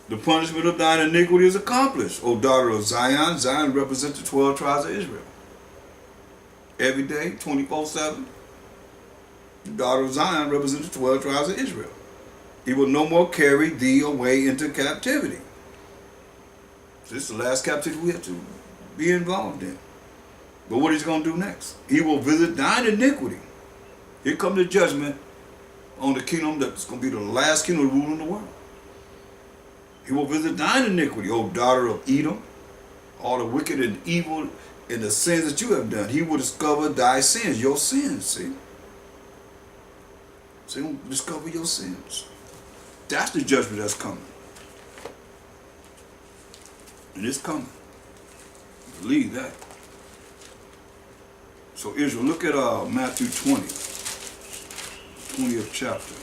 The punishment of thine iniquity is accomplished, O daughter of Zion. Zion represents the 12 tribes of Israel. Every day, 24/7. The daughter of Zion represents the 12 tribes of Israel. He will no more carry thee away into captivity. This is the last captivity we have to be involved in. But what is he going to do next? He will visit thine iniquity. Here comes the judgment on the kingdom that's going to be the last kingdom ruling the world. He will visit thine iniquity, O daughter of Edom, all the wicked and evil and the sins that you have done. He will discover thy sins, your sins, see? So he will discover your sins. That's the judgment that's coming. And it's coming. Believe that. So Israel, look at Matthew 20th chapter.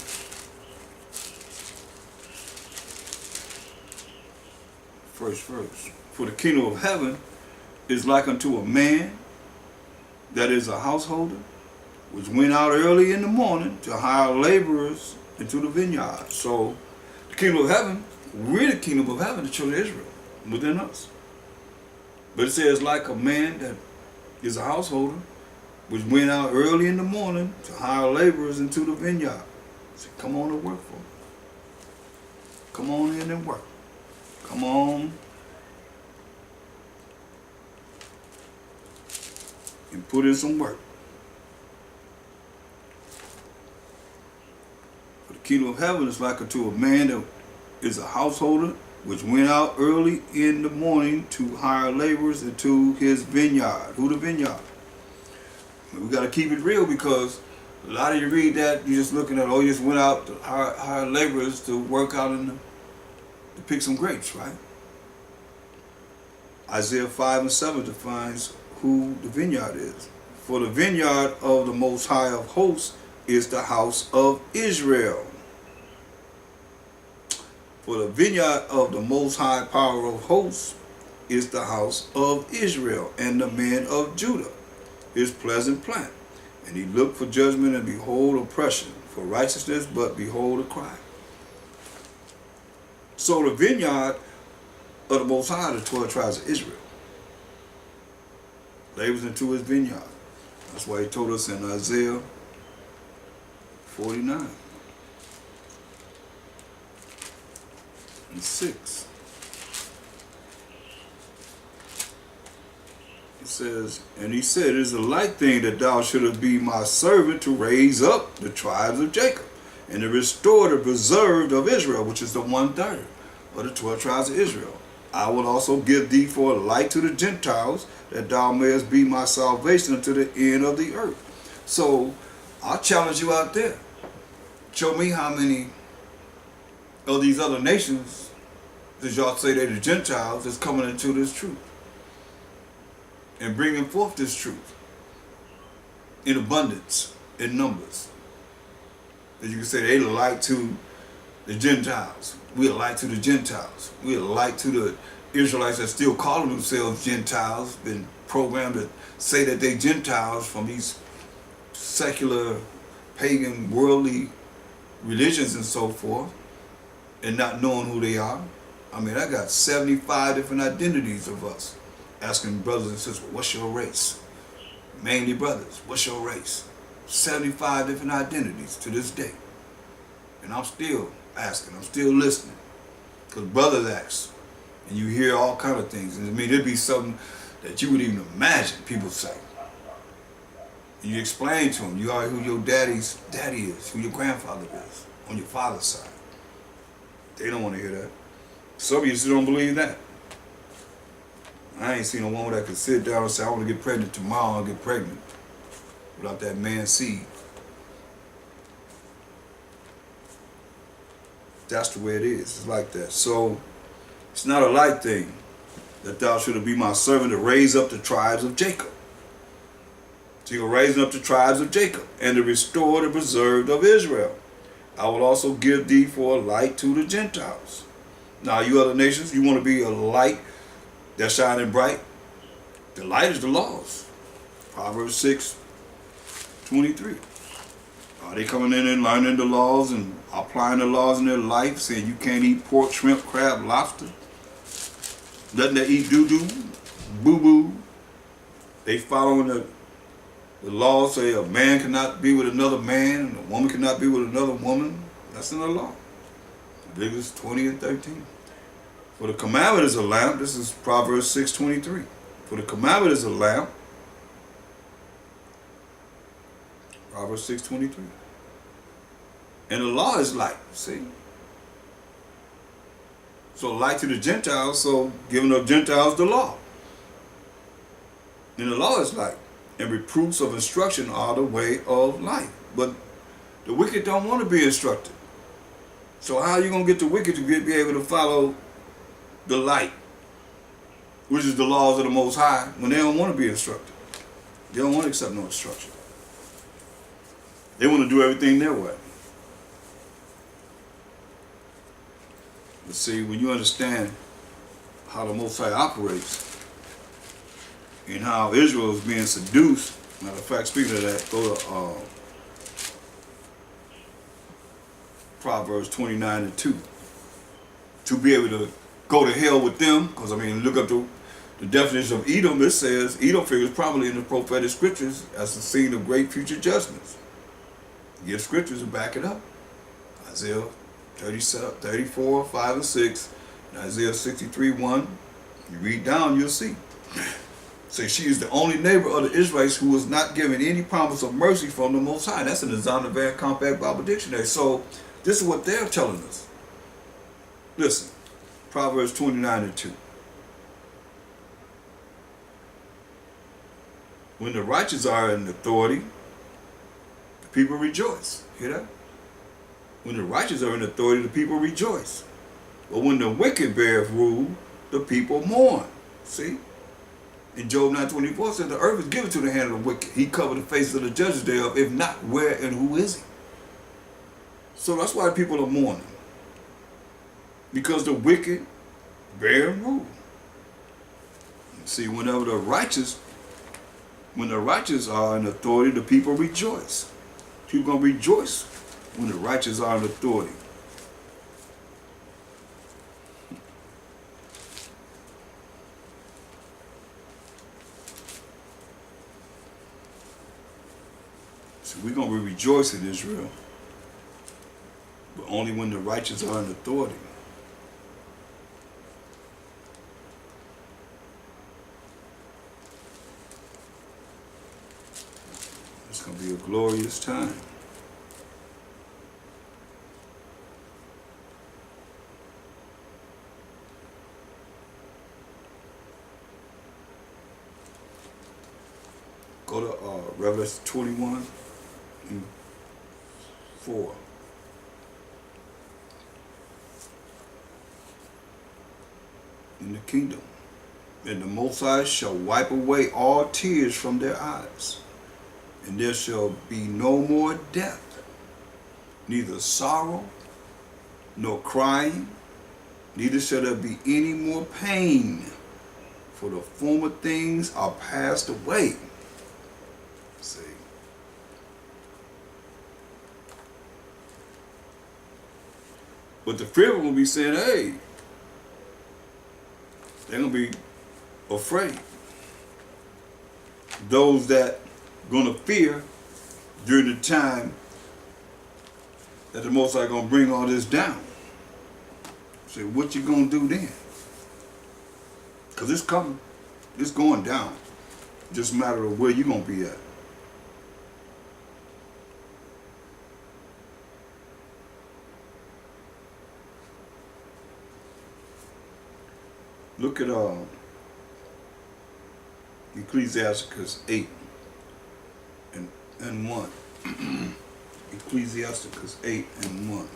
First verse. For the kingdom of heaven is like unto a man that is a householder, which went out early in the morning to hire laborers into the vineyard. So the kingdom of heaven, we're the kingdom of heaven, the children of Israel, within us. But it says like a man that is a householder, which went out early in the morning to hire laborers into the vineyard. So come on and work for me. Come on in and work. Come on and put in some work. For the kingdom of heaven is like unto a man that is a householder, which went out early in the morning to hire laborers into his vineyard. Who the vineyard? We got to keep it real, because a lot of you read that, you're just looking at, oh, you just went out to hire laborers to work out to pick some grapes, right? Isaiah 5:7 defines who the vineyard is. For the vineyard of the Most High of hosts is the house of Israel. For the vineyard of the Most High power of hosts is the house of Israel, and the men of Judah, his pleasant plant. And he looked for judgment, and behold oppression, for righteousness, but behold a cry. So the vineyard of the Most High, the 12 tribes of Israel, labors into his vineyard. That's why he told us in Isaiah 49 and 6. It says, and he said, it is a light thing that thou shouldest be my servant to raise up the tribes of Jacob, and to restore the preserved of Israel, which is the 1/3 of the 12 tribes of Israel. I will also give thee for a light to the Gentiles, that thou mayest be my salvation unto the end of the earth. So I'll challenge you out there. Show me how many of these other nations does y'all say they're the Gentiles that's coming into this truth and bringing forth this truth in abundance, in numbers. That you can say they light to the Gentiles. We're light to the Gentiles. We're light to the Israelites that still calling themselves Gentiles, been programmed to say that they Gentiles from these secular, pagan, worldly religions and so forth, and not knowing who they are. I mean, I got 75 different identities of us. Asking brothers and sisters, what's your race? Mainly brothers, what's your race? 75 different identities to this day. And I'm still asking, I'm still listening. Because brothers ask, and you hear all kind of things. And I mean, it'd be something that you wouldn't even imagine people say. And you explain to them, you are who your daddy's daddy is, who your grandfather is, on your father's side. They don't want to hear that. Some of you still don't believe that. I ain't seen a woman that could sit down and say, I want to get pregnant tomorrow and get pregnant without that man's seed. That's the way it is. It's like that. So it's not a light thing that thou shouldest be my servant to raise up the tribes of Jacob. So you're raising up the tribes of Jacob and to restore the preserved of Israel. I will also give thee for a light to the Gentiles. Now, you other nations, you want to be a light that's shining bright? The light is the laws. Proverbs 6:23. Are they coming in and learning the laws and applying the laws in their life, saying you can't eat pork, shrimp, crab, lobster? Letting they eat doo-doo, boo-boo. They following the law, say a man cannot be with another man and a woman cannot be with another woman. That's in the law. Leviticus 20 and 13. For the commandment is a lamp. This is Proverbs 6:23. For the commandment is a lamp. Proverbs 6:23. And the law is light. See? So light to the Gentiles, so giving the Gentiles the law. And the law is light. And reproofs of instruction are the way of life. But the wicked don't want to be instructed. So how are you going to get the wicked to be able to follow the light, which is the laws of the Most High, when they don't want to be instructed? They don't want to accept no instruction. They want to do everything their way. But see, when you understand how the Most High operates and how Israel is being seduced, matter of fact, speaking of that, go to Proverbs 29 and 2. To be able to go to hell with them, because I mean, look up the definition of Edom. It says Edom figures probably in the prophetic scriptures as the scene of great future judgments. Give scriptures to back it up. Isaiah 34, 5 and 6, and Isaiah 63, 1. You read down, you'll see. Say she is the only neighbor of the Israelites who was not given any promise of mercy from the Most High. That's in the Zondervan Compact Bible Dictionary. So this is what they're telling us. Listen, Proverbs 29 and 2. When the righteous are in authority, the people rejoice. Hear that? When the righteous are in authority, the people rejoice. But when the wicked beareth rule, the people mourn. See? In Job 9:24 said the earth is given to the hand of the wicked. He covered the faces of the judges thereof. If not, where and who is he? So that's why people are mourning. Because the wicked bear and rule. See, when the righteous are in authority, the people rejoice. People gonna rejoice when the righteous are in authority. So we're gonna be rejoicing in Israel, but only when the righteous are in authority. It's going to be a glorious time. Go to Revelation 21 and 4. In the kingdom, and the Most High shall wipe away all tears from their eyes. And there shall be no more death, neither sorrow, nor crying, neither shall there be any more pain, for the former things are passed away. See? But the fearful will be saying, hey, they're going to be afraid. Those that going to fear during the time that the Most High going to bring all this down. Say, what you going to do then? Because it's coming. It's going down. Just a matter of where you going to be at. Look at Ecclesiasticus 8 and 1. Ecclesiasticus 8 and 1.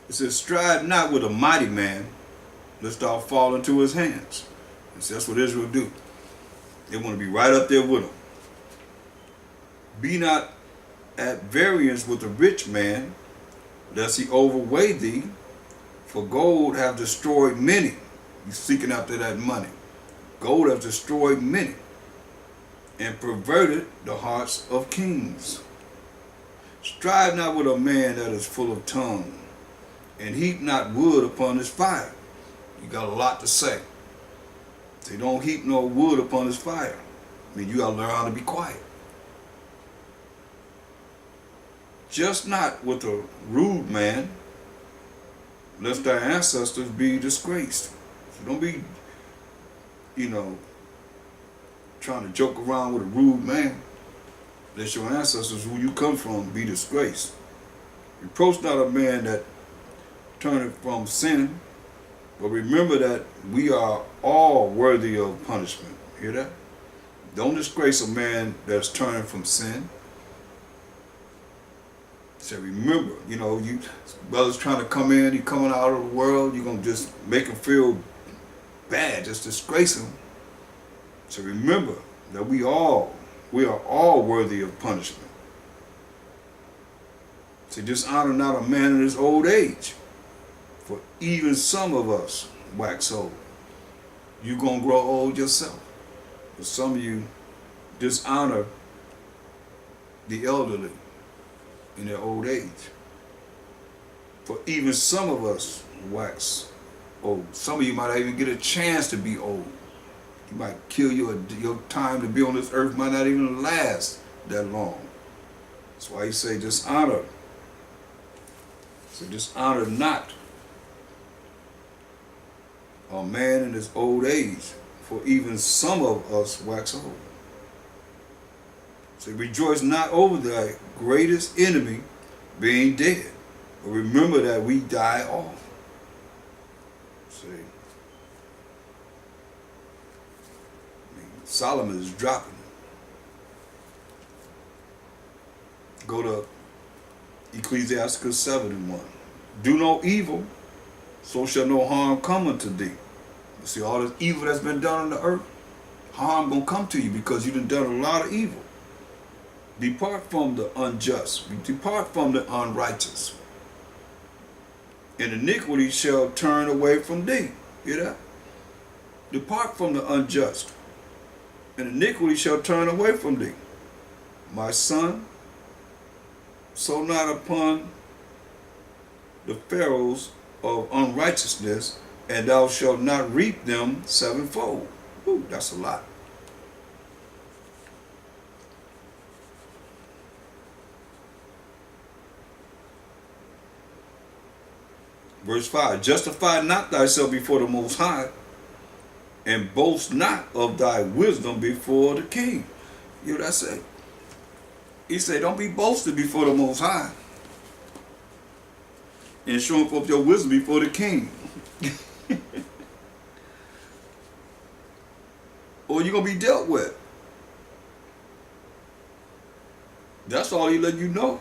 It says, strive not with a mighty man, lest thou fall into his hands. And so that's what Israel do. They want to be right up there with him. Be not at variance with a rich man, lest he overweigh thee, for gold have destroyed many. He's seeking after that money. Gold have destroyed many, and perverted the hearts of kings. Strive not with a man that is full of tongue, and heap not wood upon his fire. You got a lot to say. So you don't heap no wood upon his fire. I mean, you got to learn how to be quiet. Just not with a rude man, lest thy ancestors be disgraced. So don't be, trying to joke around with a rude man, lest your ancestors, who you come from, be disgraced. Reproach not a man that turneth from sin, but remember that we are all worthy of punishment. Hear that? Don't disgrace a man that's turning from sin. Say, remember, you brothers trying to come in, he coming out of the world, you're going to just make him feel bad, just disgrace him. So remember that we are all worthy of punishment. So dishonor not a man in his old age, for even some of us wax old. You're going to grow old yourself. But some of you dishonor the elderly in their old age. For even some of us wax old. Some of you might not even get a chance to be old. You might kill your time to be on this earth might not even last that long. That's why he say dishonor. So dishonor not a man in his old age, for even some of us wax old. So rejoice not over thy greatest enemy being dead, but remember that we die off. See, Solomon is dropping it. Go to Ecclesiastes 7:1. Do no evil, so shall no harm come unto thee. You see, all this evil that's been done on the earth, harm gonna come to you because you done a lot of evil. Depart from the unjust, depart from the unrighteous, and iniquity shall turn away from thee. Hear that? Depart from the unjust, and iniquity shall turn away from thee. My son, sow not upon the furrows of unrighteousness, and thou shalt not reap them sevenfold. Ooh, that's a lot. Verse 5, justify not thyself before the Most High, and boast not of thy wisdom before the king. You know what I say? He said, don't be boasted before the Most High, and showing forth your wisdom before the king. Or you're going to be dealt with. That's all he let you know.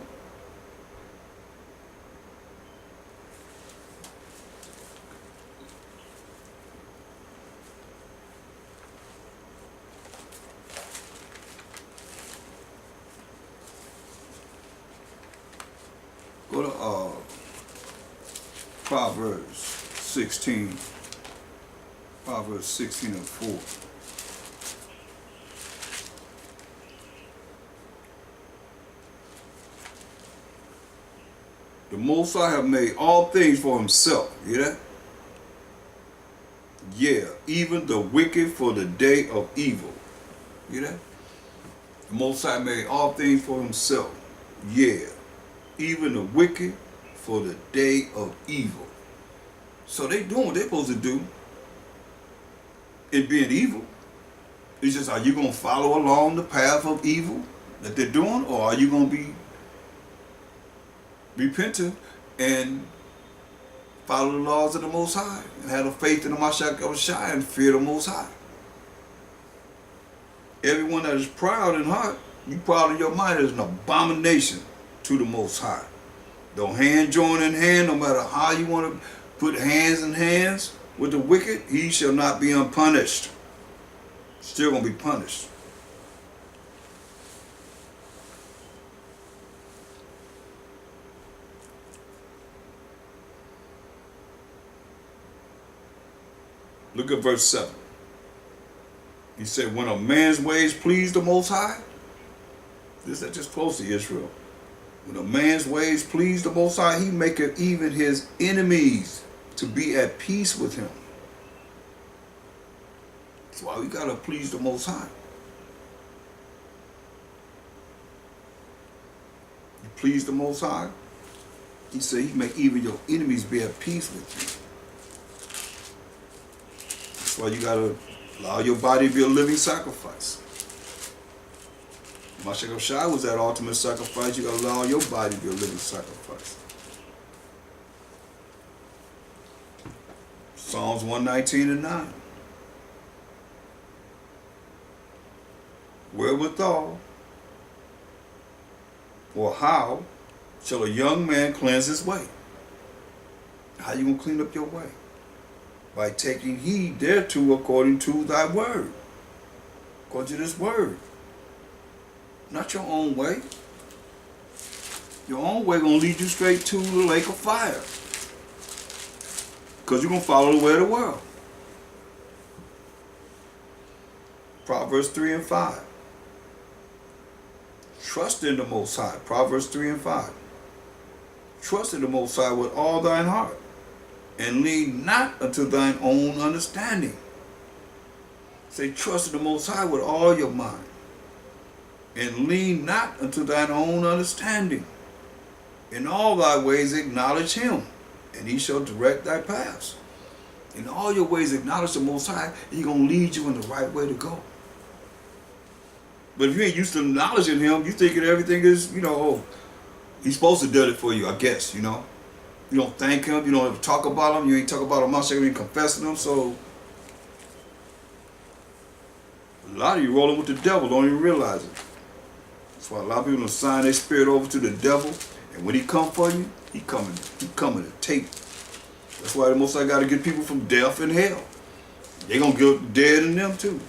Go to Proverbs 16. Proverbs 16:4. The Most High have made all things for himself. You hear that? Yeah, even the wicked for the day of evil. You hear that? The Most High made all things for himself. Yeah, even the wicked for the day of evil. So they doing what they're supposed to do in being evil. It's just, are you going to follow along the path of evil that they're doing, or are you going to be repentant and follow the laws of the Most High and have a faith in the Mashiach and fear the Most High? Everyone that is proud in heart, you proud in your mind, is an abomination to the Most High. Don't hand join in hand, no matter how you want to put hands in hands with the wicked, he shall not be unpunished. Still going to be punished. Look at verse 7. He said, when a man's ways please the Most High, this is just close to Israel. When a man's ways please the Most High, he maketh even his enemies to be at peace with him. That's why we got to please the Most High. You please the Most High, he said he make even your enemies be at peace with you. That's why you got to allow your body to be a living sacrifice. Mashiach Shai was that ultimate sacrifice. You got to allow your body to be a living sacrifice. Psalms 119 and 9. Wherewithal, or how, shall a young man cleanse his way? How you going to clean up your way? By taking heed thereto according to thy word. According to this word. Not your own way. Your own way going to lead you straight to the lake of fire. Because you're going to follow the way of the world. Proverbs 3 and 5. Trust in the Most High. Proverbs 3 and 5. Trust in the Most High with all thine heart, and lean not unto thine own understanding. Say, trust in the Most High with all your mind, and lean not unto thine own understanding. In all thy ways acknowledge him, and he shall direct thy paths. In all your ways acknowledge the Most High, and he's going to lead you in the right way to go. But if you ain't used to acknowledging him, you thinking everything is, oh, he's supposed to do it for you, I guess, You don't thank him, you don't ever talk about him, you ain't talk about him much, you ain't confessing him, so a lot of you rolling with the devil, don't even realize it. That's why a lot of people assign their spirit over to the devil, and when he come for you, he coming to take. That's why the Most High got to get people from death and hell. They gonna get dead in them too.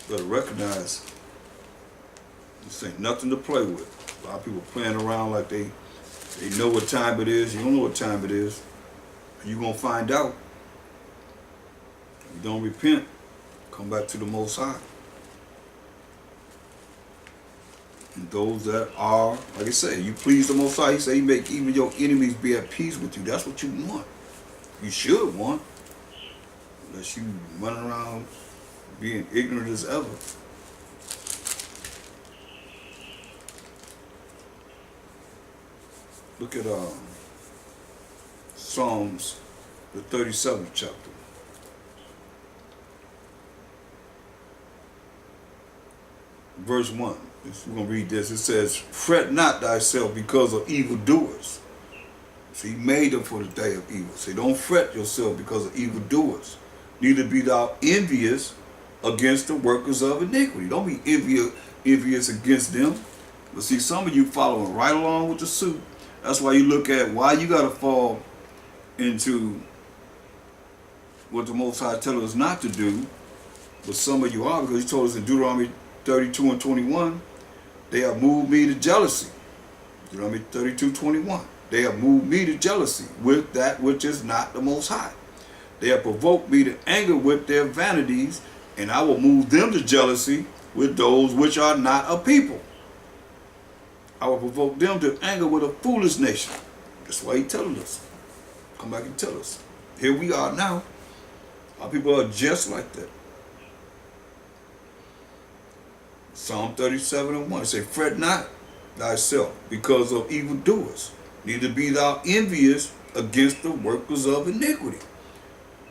Better recognize this ain't nothing to play with. A lot of people playing around like they know what time it is. You don't know what time it is. You're going to find out. If you don't repent, come back to the Most High. And those that are, like I say, you please the Most High. He say he make even your enemies be at peace with you. That's what you want. You should want. Unless you run around being ignorant as ever. Look at Psalms, the 37th chapter. Verse 1. We're going to read this. It says, fret not thyself because of evildoers. So he made them for the day of evil. So don't fret yourself because of evildoers. Neither be thou envious against the workers of iniquity. Don't be envious against them. But see, some of you following right along with the suit. That's why you look at why you got to fall into what the Most High tells us not to do. But some of you are, because he told us in Deuteronomy 32 and 21, they have moved me to jealousy. Deuteronomy 32:21. They have moved me to jealousy with that which is not the Most High. They have provoked me to anger with their vanities, and I will move them to jealousy with those which are not a people. I will provoke them to anger with a foolish nation. That's why he's telling us. Come back and tell us. Here we are now. Our people are just like that. Psalm 37 and 1. It says, fret not thyself because of evildoers, neither be thou envious against the workers of iniquity.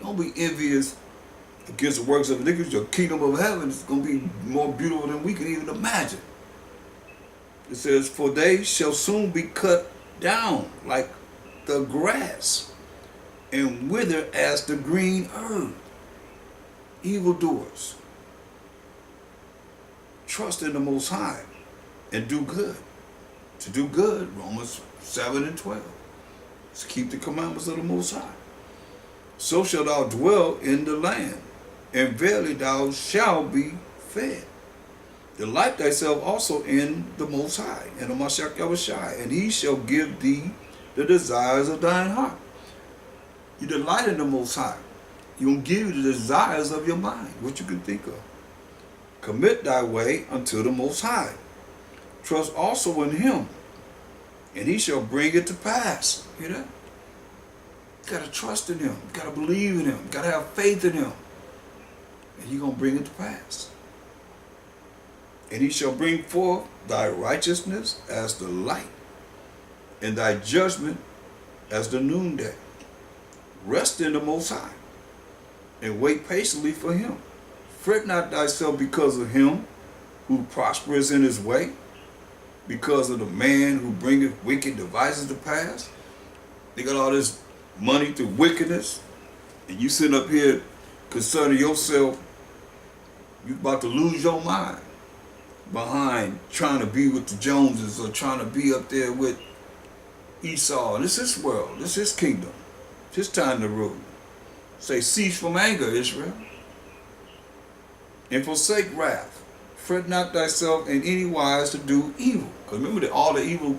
Don't be envious against the works of iniquity. Your kingdom of heaven is going to be more beautiful than we can even imagine. It says, for they shall soon be cut down like the grass and wither as the green herb. Evildoers. Trust in the Most High and do good. To do good, Romans 7 and 12. Is keep the commandments of the Most High. So shalt thou dwell in the land, and verily thou shalt be fed. Delight thyself also in the Most High, and the Mashiach Yahushai, and he shall give thee the desires of thine heart. You delight in the Most High. He's going to give you the desires of your mind, what you can think of. Commit thy way unto the Most High. Trust also in him, and he shall bring it to pass. Hear that? You got to trust in him. You got to believe in him. You got to have faith in him. And he's going to bring it to pass. And he shall bring forth thy righteousness as the light, and thy judgment as the noonday. Rest in the Most High, and wait patiently for him. Fret not thyself because of him who prospers in his way, because of the man who bringeth wicked devices to pass. They got all this money through wickedness, and you sitting up here concerning yourself. You about to lose your mind behind trying to be with the Joneses or trying to be up there with Esau. This is his world. This is his kingdom. It's his time to rule. Say, cease from anger, Israel, and forsake wrath. Fret not thyself in any wise to do evil. Because remember that all the evil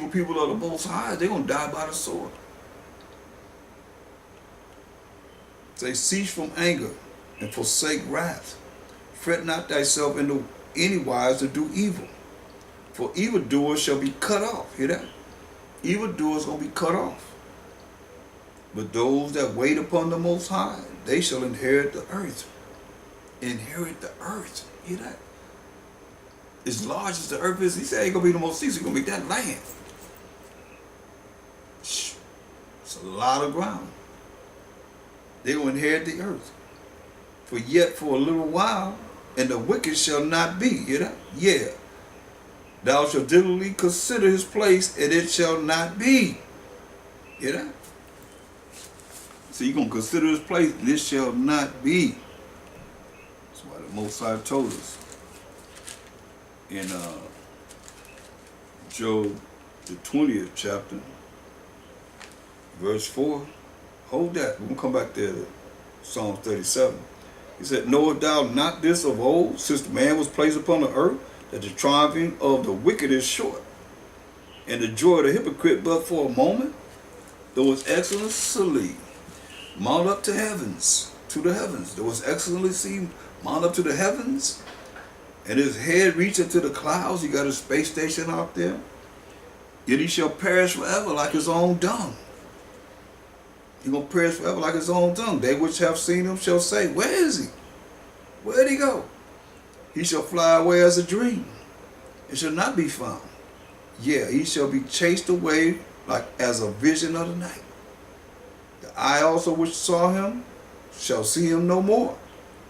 people of the Most High, they're going to die by the sword. Say, cease from anger and forsake wrath. Fret not thyself in any wise to do evil. For evildoers shall be cut off. Hear that? Evildoers going to be cut off. But those that wait upon the Most High, they shall inherit the earth. Inherit the earth. Hear that? As large as the earth is, he said ain't going to be the most seas. He's going to make that land. It's a lot of ground. They're going to inherit the earth. For yet for a little while, and the wicked shall not be. Hear that? Yeah. Thou shalt diligently consider his place, and it shall not be. Hear that? So you're going to consider his place, and it shall not be. That's why the Most High told us in Job, the 20th chapter, verse 4. Hold that. We're going to come back there to Psalm 37. He said, knowest thou not this of old, since the man was placed upon the earth, that the triumphing of the wicked is short, and the joy of the hypocrite but for a moment? Though his excellency mount up to the heavens. Though his excellency mount up to the heavens, and his head reach into the clouds. He got a space station out there. Yet he shall perish forever like his own dung. He's going to perish forever like his own dung. They which have seen him shall say, where is he? Where did he go? He shall fly away as a dream, and shall not be found. Yeah, he shall be chased away like as a vision of the night. The eye also which saw him shall see him no more,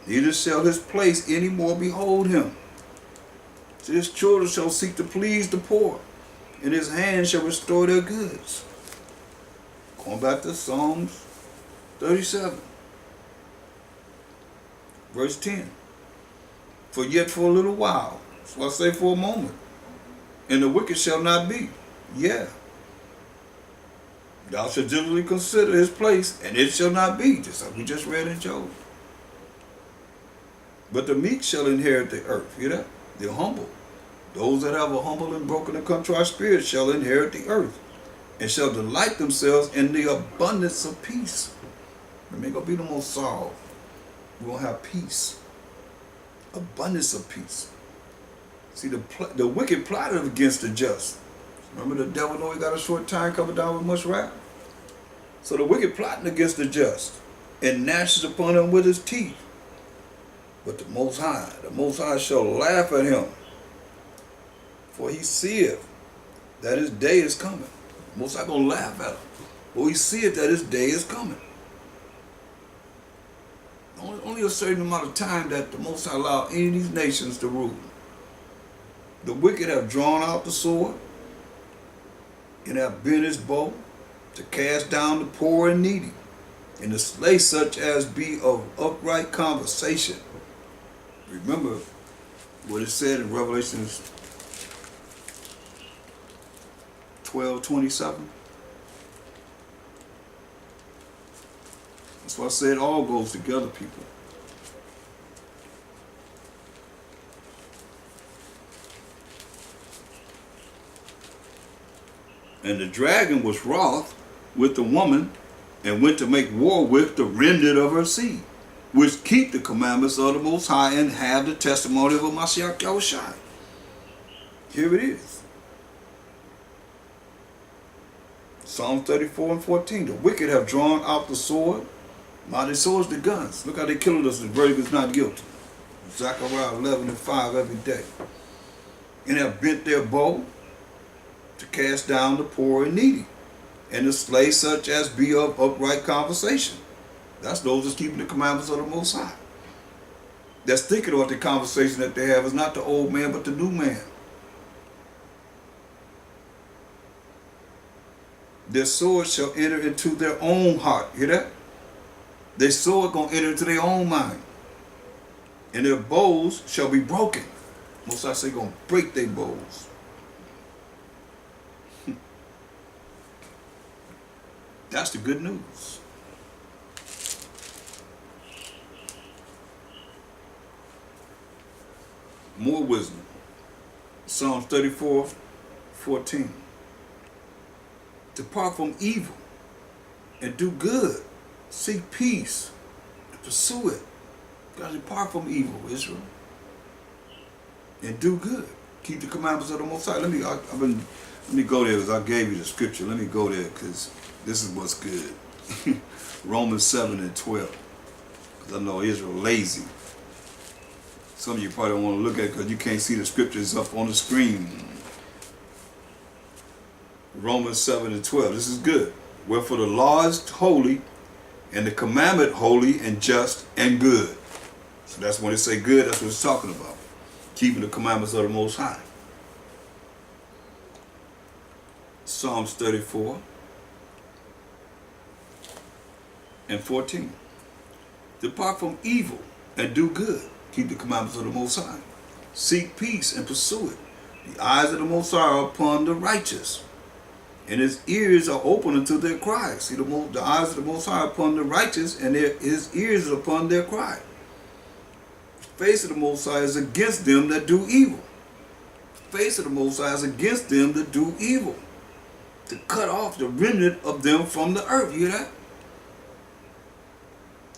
neither shall his place any more behold him. So his children shall seek to please the poor, and his hand shall restore their goods. Going back to Psalms 37, verse 10. For yet for a little while, that's what I say, for a moment, and the wicked shall not be. Yeah. Thou shalt diligently consider his place, and it shall not be, just like we just read in Job. But the meek shall inherit the earth. Hear that? The humble. Those that have a humble and broken and contrite spirit shall inherit the earth, and shall delight themselves in the abundance of peace. It ain't going to be no more sorrow. We're going to have peace. Abundance of peace. See, the wicked plotted against the just. Remember, the devil know he got a short time covered down with much wrath? So the wicked plotting against the just, and gnashes upon him with his teeth. But the Most High shall laugh at him, for he seeth that his day is coming. The Most High gonna laugh at him, for he seeth that his day is coming. Only a certain amount of time that the Most High allow any of these nations to rule. The wicked have drawn out the sword, and have bent his bow to cast down the poor and needy, and to slay such as be of upright conversation. Remember what it said in Revelation 12:27. That's why I said it all goes together, people. And the dragon was wroth with the woman, and went to make war with the remnant of her seed, which keep the commandments of the Most High and have the testimony of Mashiach Yahushua. Here it is. Psalm 34:14. The wicked have drawn out the sword. Mighty swords the guns. Look how they killed us. The verdict is not guilty. Zechariah 11:5 every day. And have bent their bow to cast down the poor and needy, and to slay such as be of upright conversation. That's those that's keeping the commandments of the Most High. That's thinking about the conversation that they have is not the old man, but the new man. Their sword shall enter into their own heart. Hear that? Their sword gonna enter into their own mind. And their bows shall be broken. Most High say gonna break their bows. That's the good news. More wisdom. Psalms 34:14. Depart from evil and do good. Seek peace and pursue it. You gotta depart from evil, Israel, and do good. Keep the commandments of the Most High. Let me go there because I gave you the scripture. Let me go there because this is what's good. Romans 7:12. Because I know Israel lazy. Some of you probably don't want to look at it because you can't see the scriptures up on the screen. Romans 7:12. This is good. Wherefore the law is holy, and the commandment holy and just and good. So that's when it say good, that's what it's talking about. Keeping the commandments of the Most High. Psalms 34:14. Depart from evil and do good. Keep the commandments of the Most High. Seek peace and pursue it. The eyes of the Most High are upon the righteous, and his ears are open unto their cry. See, the eyes of the Most High are upon the righteous, and his ears are upon their cry. The face of the Most High is against them that do evil. The face of the Most High is against them that do evil, to cut off the remnant of them from the earth. You hear that?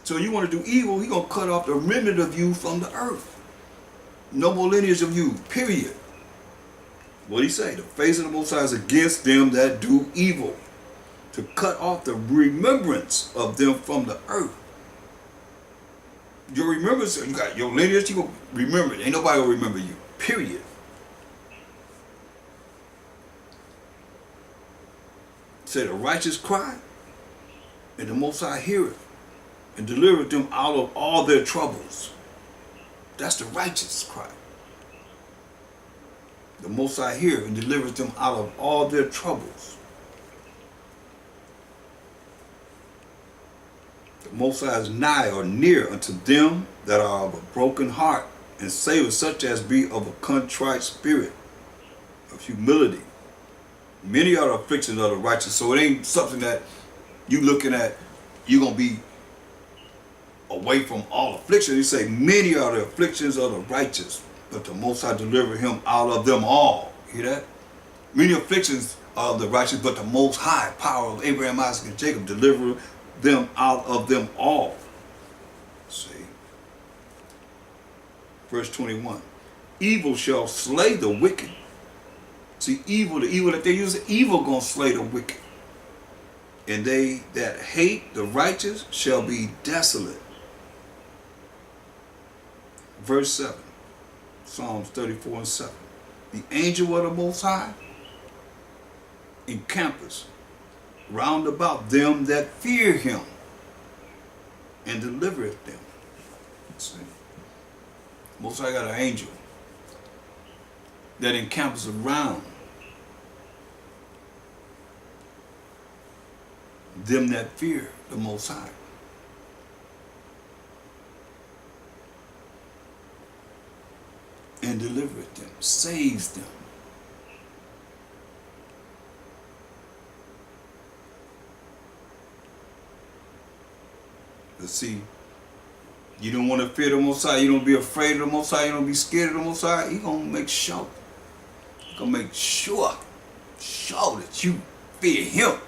So you want to do evil, he's going to cut off the remnant of you from the earth. No more lineage of you, period. What he say? The face of the Most High is against them that do evil, to cut off the remembrance of them from the earth. Your remembrance, you got your lineage, you going to remember it. Ain't nobody going to remember you, period. Say the righteous cry, and the Most High heareth, and delivereth them out of all their troubles. That's the righteous cry. The Most High heareth and delivereth them out of all their troubles. The Most High is nigh or near unto them that are of a broken heart, and saveth such as be of a contrite spirit, of humility. Many are the afflictions of the righteous, so it ain't something that you looking at, you're going to be away from all affliction. He say, many are the afflictions of the righteous, but the Most High deliver him out of them all. Hear that? Many afflictions of the righteous, but the Most High power of Abraham, Isaac, and Jacob deliver them out of them all. See? Verse 21. Evil shall slay the wicked. See, the evil that they use, evil gonna slay the wicked. And they that hate the righteous shall be desolate. Verse 7, Psalms 34:7. The angel of the Most High encampeth round about them that fear him, and delivereth them. See? Most High got an angel that encampeth around them that fear the Most High. And delivereth them, saves them. But see, you don't want to fear the Most High, you don't be afraid of the Most High, you don't be scared of the Most High. He's going to make sure. He's going to make sure that you fear him.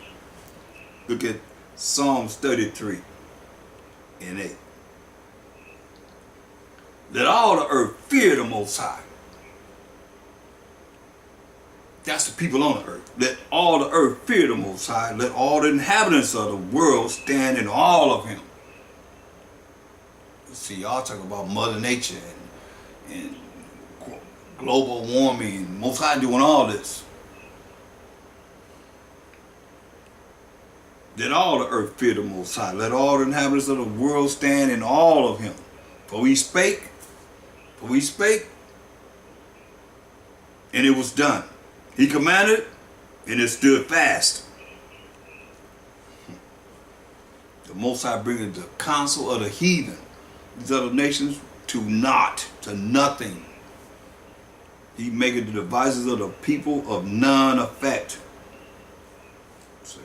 Look at Psalms 33 and 8. Let all the earth fear the Most High. That's the people on the earth. Let all the earth fear the Most High. Let all the inhabitants of the world stand in awe of him. See, y'all talk about Mother Nature and global warming and Most High doing all this. Let all the earth fear the Most High. Let all the inhabitants of the world stand in awe of him. For we spake, and it was done. He commanded, and it stood fast. The Most High bringing the counsel of the heathen, these other nations, to naught, to nothing. He making the devices of the people of none effect. See?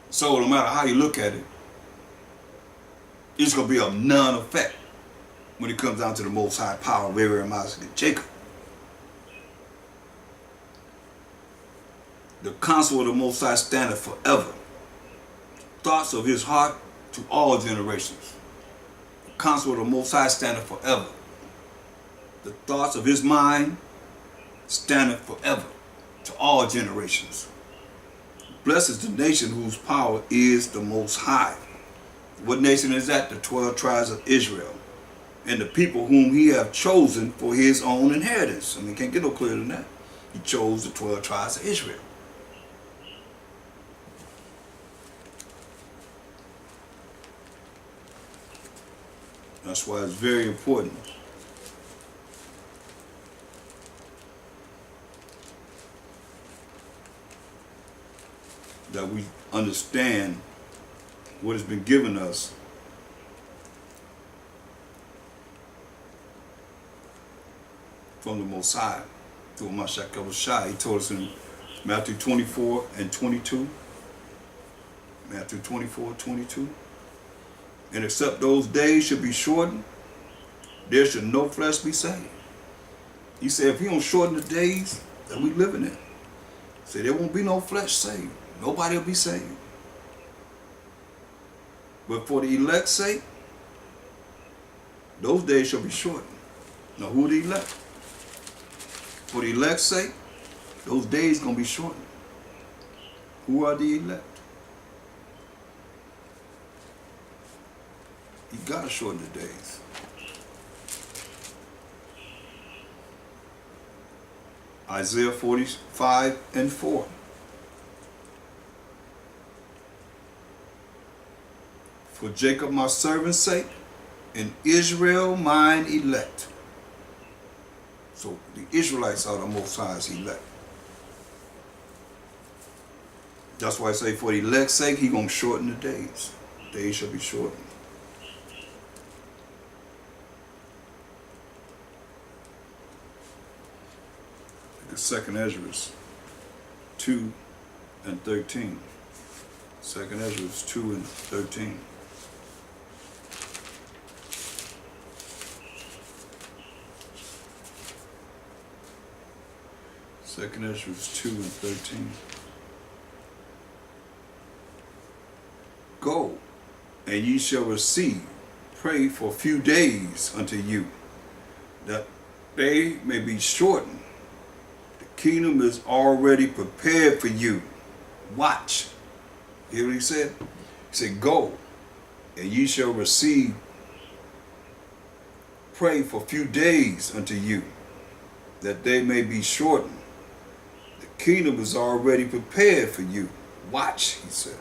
So no matter how you look at it, it's going to be of none effect when it comes down to the Most High power of Abraham, Isaac, and Jacob. The counsel of the Most High standeth forever. Thoughts of his heart to all generations. The counsel of the Most High standeth forever. The thoughts of his mind standeth forever to all generations. Blessed is the nation whose power is the Most High. What nation is that? The 12 tribes of Israel. And the people whom he hath chosen for his own inheritance. I mean, can't get no clearer than that. He chose the 12 tribes of Israel. That's why it's very important that we understand what has been given us from the Most High through Mashiach Shai. He told us in Matthew 24 and 22. Matthew 24, 22. And except those days should be shortened, there should no flesh be saved. He said if he don't shorten the days that we living in, he said there won't be no flesh saved. Nobody will be saved. But for the elect's sake, those days shall be shortened. Now who are the elect? For the elect's sake, those days going to be shortened. Who are the elect? You got to shorten the days. Isaiah 45 and 4. For Jacob my servant's sake, and Israel mine elect. So the Israelites are the Most High's elect. That's why I say for the elect's sake, he's going to shorten the days. Days shall be shortened. Second Ezra 2 and 13. Second Ezra 2 and 13. Second Ezra 2 and 13. Go, and ye shall receive. Pray for a few days unto you, that they may be shortened. Kingdom is already prepared for you. Watch. Hear what he said? He said, go, and ye shall receive. Pray for a few days unto you, that they may be shortened. The kingdom is already prepared for you. Watch, he said.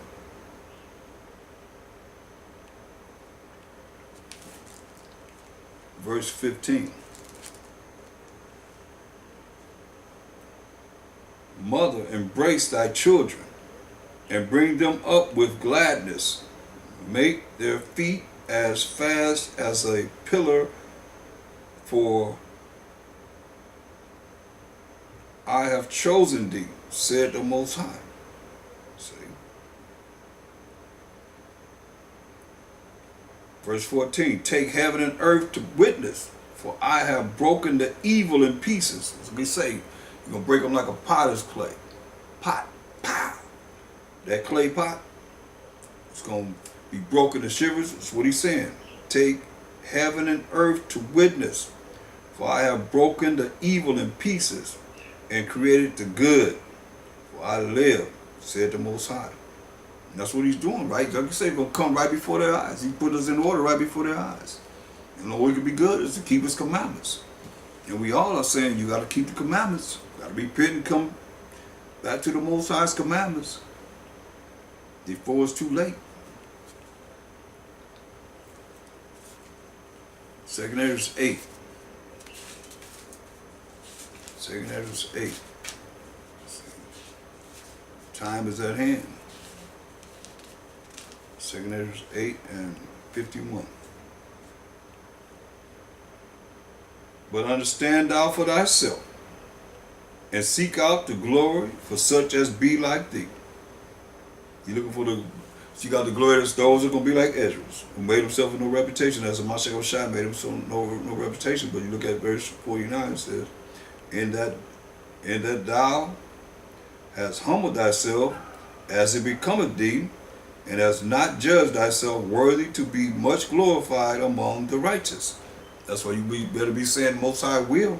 Verse 15. Mother, embrace thy children, and bring them up with gladness. Make their feet as fast as a pillar, for I have chosen thee, said the Most High. See? Verse 14, take heaven and earth to witness, for I have broken the evil in pieces. As we say, you're going to break them like a potter's clay. Pot, pow. that clay pot, it's going to be broken to shivers. That's what he's saying. Take heaven and earth to witness, for I have broken the evil in pieces and created the good. For I live, said the Most High. And that's what he's doing, right? Like you say, he's going to come right before their eyes. He put us in order right before their eyes. And the way we can be good is to keep his commandments. And we all are saying you got to keep the commandments. Got to repent and come back to the Most High's commandments before it's too late. 2nd Ezra 8. 2nd Ezra 8. Time is at hand. 2nd Ezra 8 and 51. But understand thou for thyself, and seek out the glory for such as be like thee. You looking for the, seek out the glory of those who are going to be like Ezra, who made himself no reputation, as a Mashiach Shai made himself no reputation. But you look at verse 49, it says, in that thou hast humbled thyself as it becometh thee, and hast not judged thyself worthy to be much glorified among the righteous. That's why you better be saying Most High will.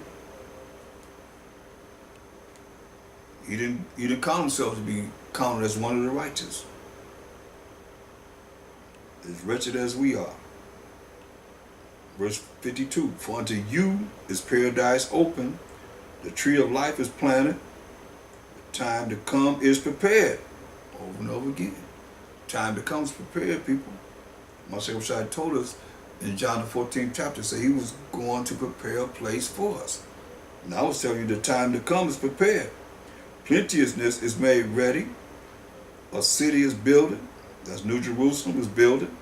He didn't count himself to be counted as one of the righteous. As wretched as we are. Verse 52, for unto you is paradise open, the tree of life is planted, the time to come is prepared. Over and over again. Time to come is prepared, people. Mashiach Shai told us in John the 14th chapter, say he was going to prepare a place for us. And I was telling you the time to come is prepared. Plenteousness is made ready. A city is building. That's New Jerusalem is building.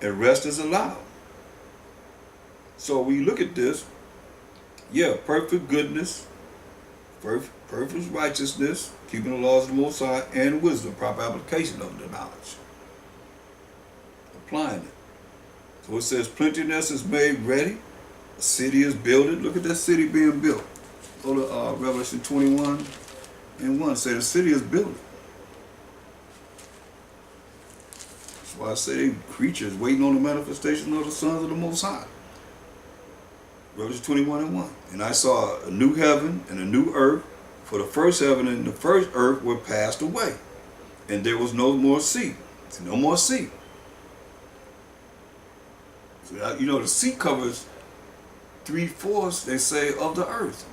And rest is allowed. So we look at this. Yeah, perfect goodness, perfect righteousness, keeping the laws of the Most High, and wisdom, proper application of the knowledge. Applying it. So it says, plenteousness is made ready. A city is building. Look at that city being built. Go to Revelation 21 and 1. Say the city is building. That's why I say creatures waiting on the manifestation of the sons of the Most High. Revelation 21 and 1. And I saw a new heaven and a new earth, for the first heaven and the first earth were passed away, and there was no more sea. No more sea. So, you know, the sea covers 3/4, they say, of the earth.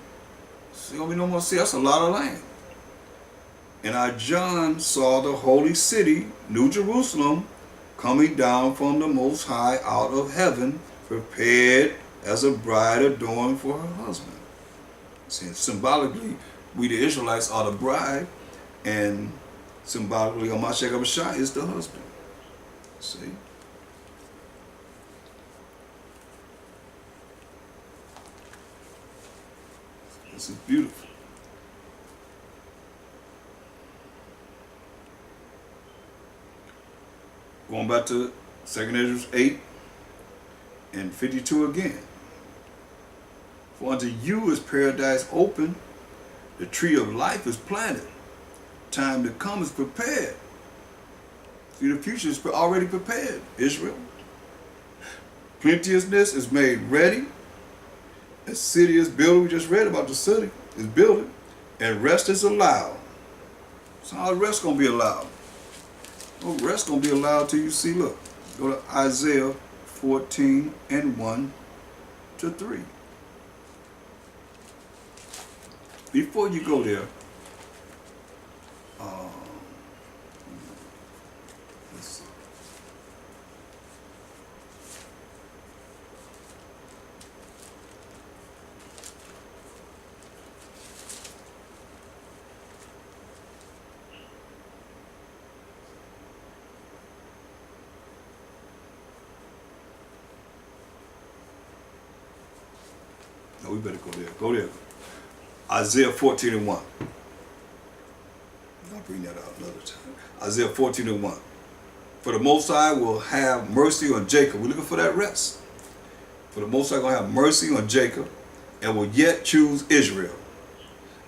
So there'll be no more sea. That's a lot of land. And I, John, saw the holy city, New Jerusalem, coming down from the Most High out of heaven, prepared as a bride adorned for her husband. See, symbolically, we the Israelites are the bride, and symbolically, Mashiach Shai is the husband. See? This is beautiful. Going back to 2nd Ezra 8 and 52 again. For unto you is paradise open, the tree of life is planted, time to come is prepared. See, the future is already prepared, Israel. Plenteousness is made ready. A city is building. We just read about the city is building, and rest is allowed. So how is rest going to be allowed? No rest going to be allowed till you see, look, go to Isaiah 14 and 1 to 3. Before you go there, let's see. No, we better go there. Go there. Isaiah 14 and 1. I'll bring that out another time. Isaiah 14 and 1. For the Most High will have mercy on Jacob. We're looking for that rest. For the Most High will have mercy on Jacob, and will yet choose Israel,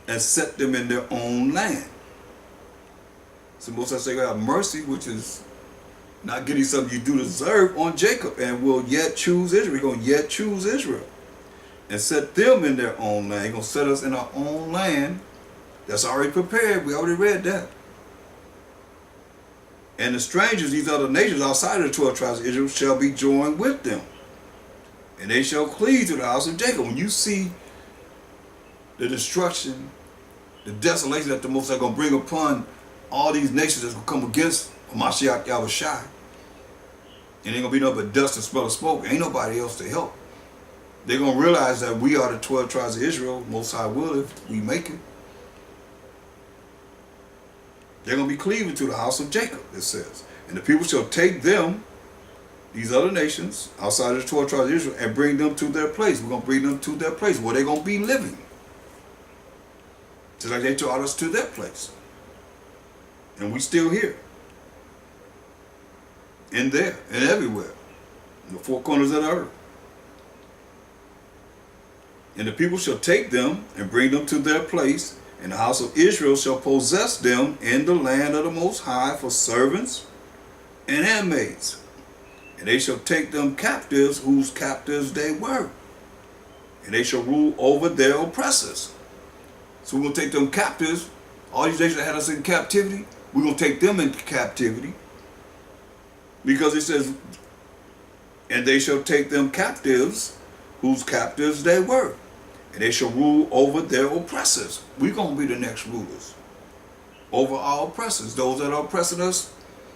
and set them in their own land. So Most High say God have mercy, which is not getting something you do deserve, on Jacob, and will yet choose Israel. He's going to yet choose Israel and set them in their own land. He's going to set us in our own land that's already prepared. We already read that. And the strangers, these other nations outside of the 12 tribes of Israel, shall be joined with them. And they shall cleave to the house of Jacob. When you see the destruction, the desolation that the Most High going to bring upon all these nations that's going to come against Mashiach Yahushai, and ain't going to be nothing but dust and smell of smoke. Ain't nobody else to help. They're going to realize that we are the 12 tribes of Israel. Most High will, if we make it. They're going to be cleaving to the house of Jacob, it says. And the people shall take them, these other nations, outside of the 12 tribes of Israel, and bring them to their place. We're going to bring them to their place where they're going to be living. Just like they taught us to their place. And we still here. And there, and everywhere. In the four corners of the earth. And the people shall take them and bring them to their place, and the house of Israel shall possess them in the land of the Most High for servants and handmaids. And they shall take them captives, whose captives they were. And they shall rule over their oppressors. So we're going to take them captives. All these nations that had us in captivity, we're going to take them into captivity. Because it says, and they shall take them captives, whose captives they were. And they shall rule over their oppressors. We're going to be the next rulers over our oppressors. Those that are oppressing us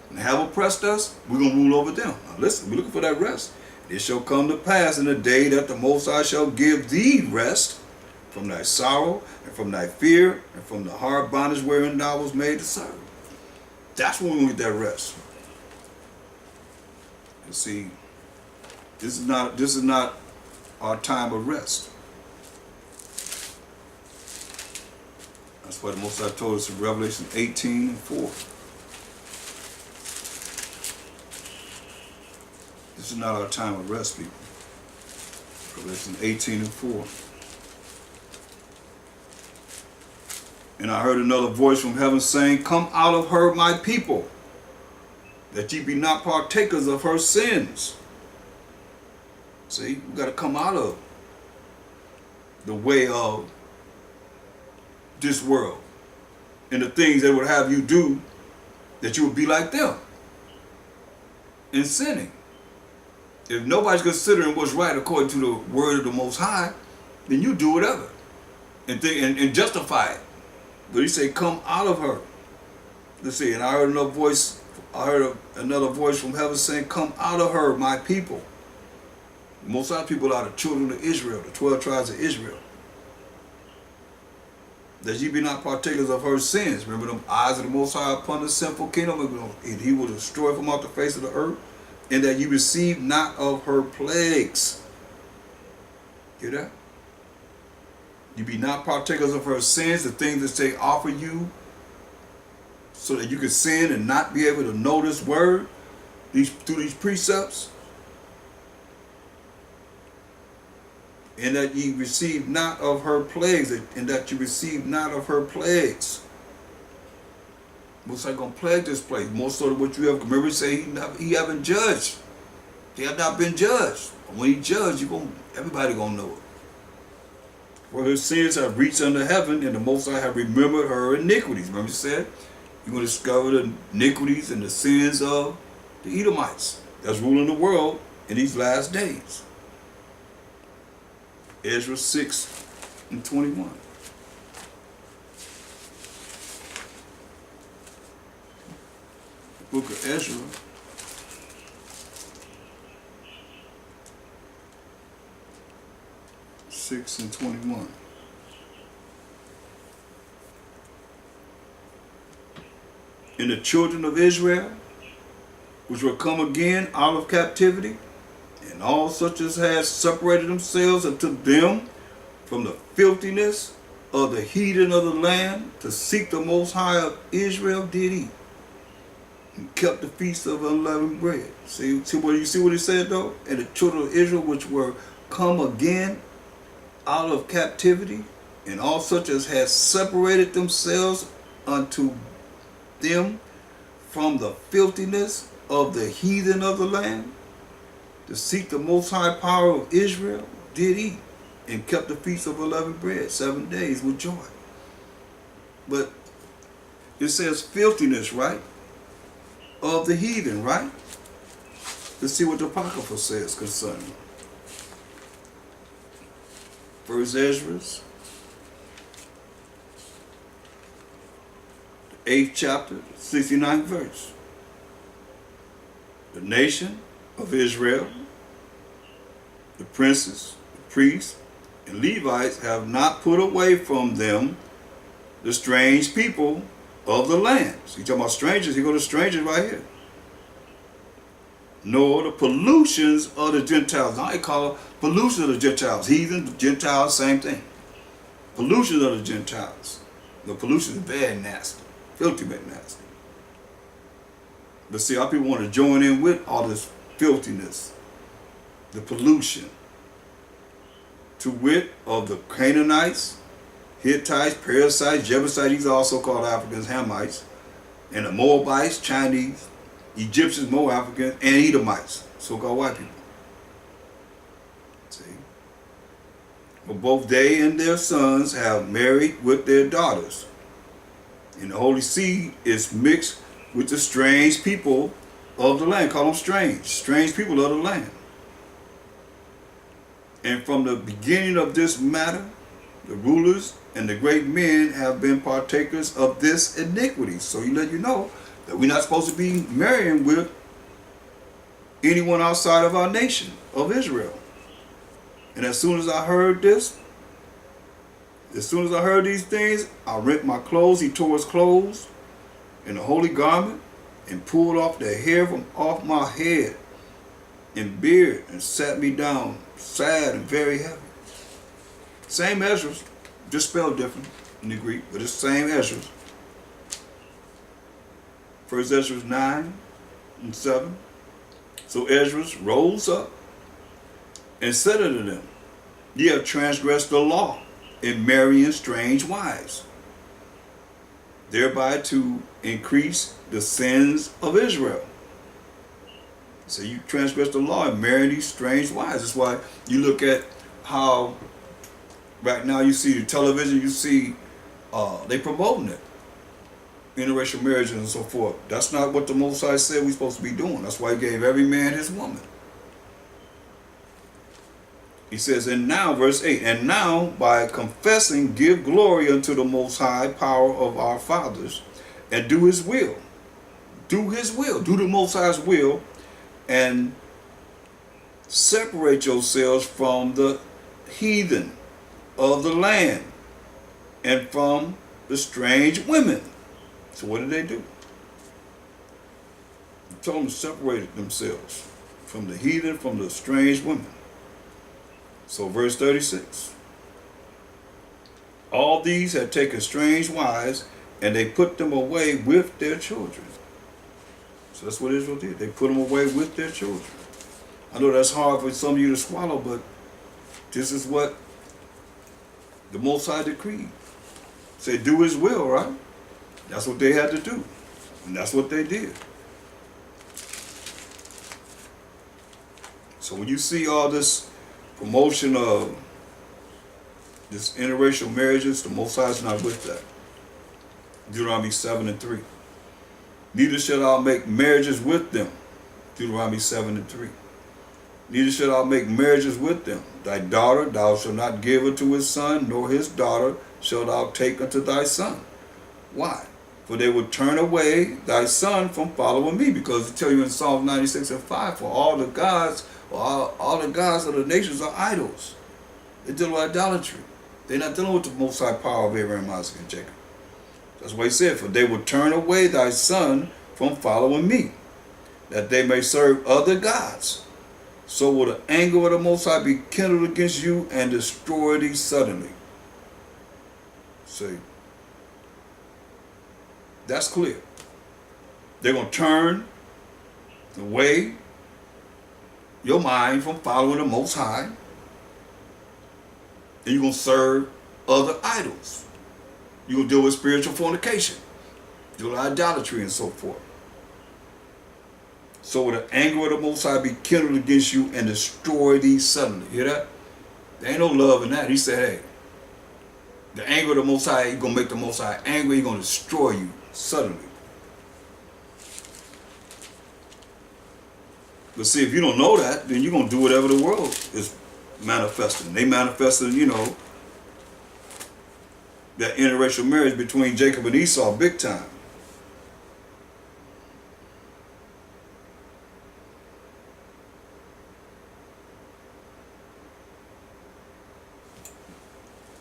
and have oppressed us, we're going to rule over them. Now listen, we're looking for that rest. It shall come to pass in the day that the Most High shall give thee rest from thy sorrow and from thy fear and from the hard bondage wherein thou was made to serve. That's when we get that rest. You see, this is not our time of rest. That's why the Most High told us in Revelation 18 and 4. This is not our time of rest, people. Revelation 18 and 4. And I heard another voice from heaven saying, Come out of her, my people, that ye be not partakers of her sins. See, we got to come out of the way of this world and the things that would have you do, that you would be like them in sinning. If nobody's considering what's right according to the word of the Most High, then you do whatever and justify it. But he said, come out of her. Let's see, and I heard another voice from heaven saying, Come out of her, my people. Most of the people are the children of Israel, the 12 tribes of Israel. That ye be not partakers of her sins. Remember them eyes of the Most High upon the sinful kingdom, and he will destroy from off the face of the earth, and that ye receive not of her plagues. Hear that? You be not partakers of her sins, the things that they offer you, so that you can sin and not be able to know this word through these precepts. And that ye receive not of her plagues, and that you receive not of her plagues. Most High gonna plague this place. Most of what you have, remember, say he haven't judged. He have not been judged. When he judged, everybody gonna know it. For her sins have reached unto heaven, and the Most High have remembered her iniquities. Remember, he said, you're gonna discover the iniquities and the sins of the Edomites that's ruling the world in these last days. Ezra 6 and 21. The book of Ezra. Six and 21. And the children of Israel, which will come again out of captivity, and all such as had separated themselves unto them from the filthiness of the heathen of the land, to seek the Most High of Israel, did eat, and kept the feast of unleavened bread. See what he said though? And the children of Israel, which were come again out of captivity, and all such as had separated themselves unto them from the filthiness of the heathen of the land, to seek the most high power of Israel, did eat, and kept the feast of unleavened bread 7 days with joy. But it says filthiness, right? Of the heathen, right? Let's see what the Apocrypha says concerning it. First Ezra, the 8th chapter, 69th verse. The nation of Israel, the princes, the priests, and Levites have not put away from them the strange people of the land. So you're talking about strangers, you go to strangers right here. Nor the pollutions of the Gentiles. Now I call it pollution of the Gentiles. Heathen, Gentiles, same thing. Pollution of the Gentiles. The pollution is bad and nasty. Filthy but nasty. But see, our people want to join in with all this filthiness, the pollution, to wit of the Canaanites, Hittites, Perizzites, Jebusites, these are also called Africans, Hamites, and the Moabites, Chinese, Egyptians, Moab-Africans, and Edomites, so-called white people. See? But both they and their sons have married with their daughters, and the holy seed is mixed with the strange people of the land. Call them strange people of the land. And from the beginning of this matter, the rulers and the great men have been partakers of this iniquity. So he let you know that we're not supposed to be marrying with anyone outside of our nation, of Israel. And as soon as I heard this, as soon as I heard these things, I rent my clothes. He tore his clothes in the holy garment and pulled off the hair from off my head and beard and sat me down, sad and very heavy. Same Ezra, just spelled different in the Greek, but it's the same Ezra. First Ezra 9 and 7. So Ezra rose up and said unto them, Ye have transgressed the law in marrying strange wives, thereby to increase the sins of Israel. So you transgress the law and marry these strange wives. That's why you look at how right now you see the television, you see they promoting it. Interracial marriages and so forth. That's not what the Most High said we're supposed to be doing. That's why he gave every man his woman. He says, and now, verse 8, and now by confessing give glory unto the Most High power of our fathers, and do his will. Do his will. Do the Most High's will, and separate yourselves from the heathen of the land and from the strange women. So what did they do? He told them to separate themselves from the heathen, from the strange women. So verse 36. All these had taken strange wives, and they put them away with their children. So that's what Israel did. They put them away with their children. I know that's hard for some of you to swallow, but this is what the Most High decreed. Say, do his will, right? That's what they had to do. And that's what they did. So when you see all this promotion of this interracial marriages, the Most High is not with that. Deuteronomy 7 and 3. Neither shall thou make marriages with them. Deuteronomy 7 and 3. Neither shall thou make marriages with them. Thy daughter thou shalt not give unto his son, nor his daughter shalt thou take unto thy son. Why? For they will turn away thy son from following me. Because it tell you in Psalm 96 and 5, for all the gods, all the gods of the nations are idols. They deal with idolatry. They're not dealing with the Most High power of Abraham, Isaac, and Jacob. That's what he said. For they will turn away thy son from following me, that they may serve other gods. So will the anger of the Most High be kindled against you and destroy thee suddenly. See, that's clear. They're going to turn away your mind from following the Most High, and you're going to serve other idols. You're going to deal with spiritual fornication, deal with idolatry and so forth. So will the anger of the Most High be kindled against you and destroy thee suddenly. Hear that? There ain't no love in that. He said, hey, the anger of the Most High, he's going to make the Most High angry. He's going to destroy you suddenly. But see, if you don't know that, then you're going to do whatever the world is manifesting. They manifested, that interracial marriage between Jacob and Esau big time.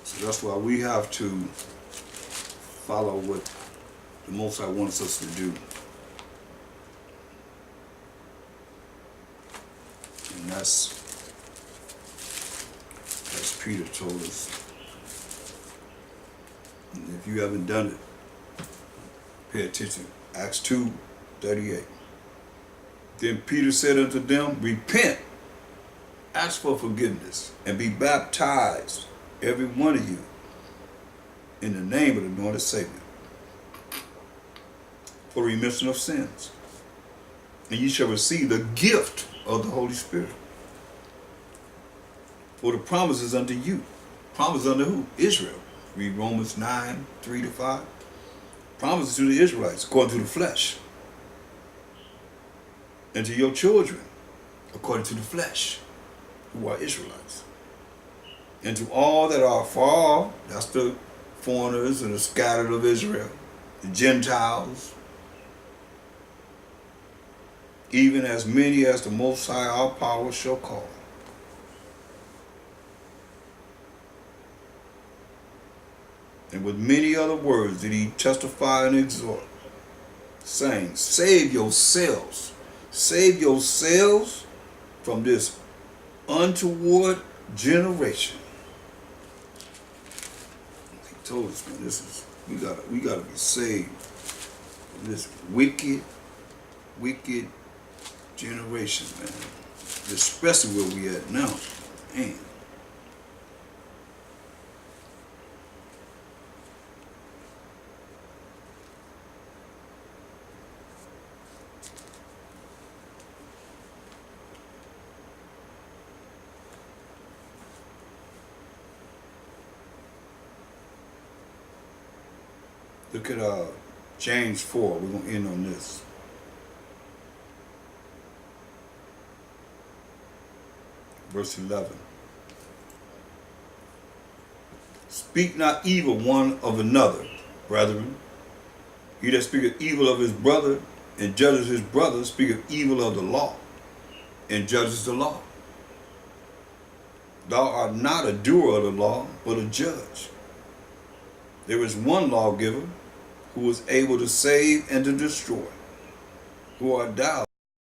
So that's why we have to follow what the Most High wants us to do. And that's, as Peter told us. And if you haven't done it, pay attention. Acts 2:38. Then Peter said unto them, repent, ask for forgiveness, and be baptized, every one of you, in the name of the anointed Savior, for remission of sins. And ye shall receive the gift of the Holy Spirit. For the promise is unto you. Promise unto who? Israel. Read Romans 9:3-5. Promises to the Israelites according to the flesh. And to your children according to the flesh, who are Israelites. And to all that are far off, that's the foreigners and the scattered of Israel, the Gentiles, even as many as the Most High our power shall call. And with many other words did he testify and exhort, saying, save yourselves from this untoward generation. He told us, man, we gotta be saved from this wicked generation, man. Especially where we at now, man. Look at James 4. We're going to end on this. Verse 11. Speak not evil one of another, brethren. He that speaketh evil of his brother and judges his brother speaketh evil of the law and judges the law. Thou art not a doer of the law, but a judge. There is one lawgiver who is able to save and to destroy. Who art thou